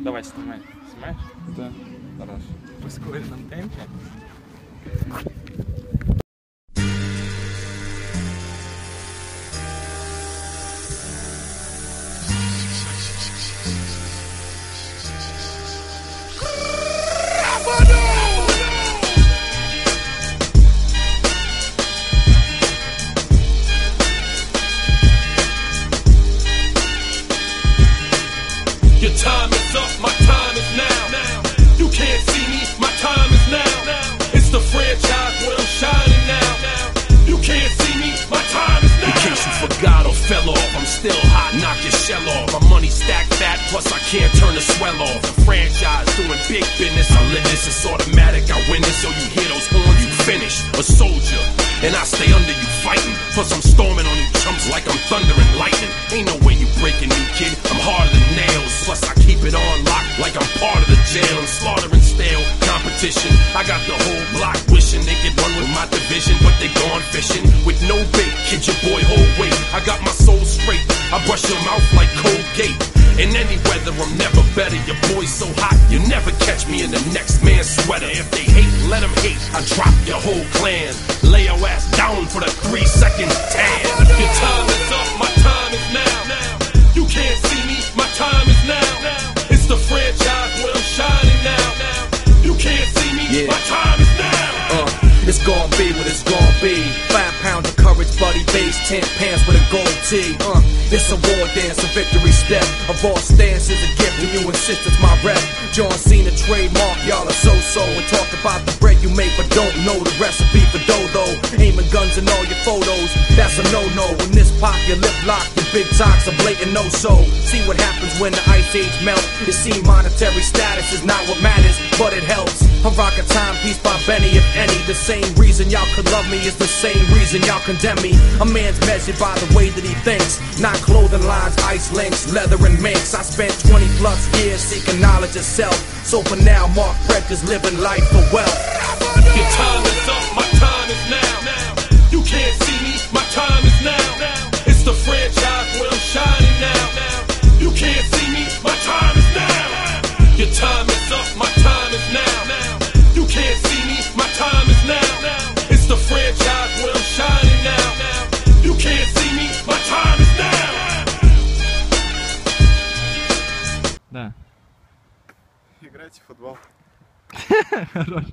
Давай, снимай. Снимаешь? Да. Хорошо. В ускоренном темпе. Your time is up, my time is now. You can't see me, my time is now. It's the franchise where I'm shining now. You can't see me, my time is now. In case you forgot or fell off, I'm still hot, knock your shell off. My money stacked fat, plus I can't turn the swell off. The franchise doing big business, I live this, it's automatic. I win this, so you hear those horns, you finish. A soldier, and I stay under you fighting. Plus I'm storming on you chumps like I'm thunder and lightning. Ain't no way you breaking me, kid, I'm harder than nails. Plus I keep it on lock like I'm part of the jail. I'm slaughtering stale competition. I got the whole block wishing they could run with my division, but they gone fishing with no bait. Kid, your boy, hold weight. I got my soul straight. I brush your mouth like Colgate. In any weather, I'm never better. Your boy's so hot, you never catch me in the next man's sweater. If they hate, let them hate. I drop your whole clan. Lay your ass down for the 3-second tan. Your time is up, my time is now. You can't see me, my time is now. It's the franchise where I'm shining now. You can't see me, my time is now. It's gon' be what it's gon' be. 5 pounds of courage, buddy base, 10 pants with a gold tee. It's a war dance, a victory step. A raw stance is a gift, and you insist it's my rep. John Cena trademark, y'all are so-so. And talk about the bread you make, but don't know the recipe for dough. Aiming guns in all your photos, that's a no-no. In this pop, your lip lock, your big talks a blatant no-so. See what happens when the ice age melt. You see monetary status is not what matters, but it helps. I rock a timepiece by Benny, if any. The same reason y'all could love me is the same reason y'all condemn me. A man's measured by the way that he thinks, not clothing lines, ice links, leather and minks. I spent 20+ years seeking knowledge of self. So for now, Mark Prentice living life for wealth. Your time is up, my time is now. You can't see me, my time is now. It's the franchise where I'm shining now. You can't see me, my time is now. Your time is up, my time is now. You can't see me, my time is now. It's the franchise where I'm shining now. You can't see me, my time is now. Да. Играйте в футбол. Хорош.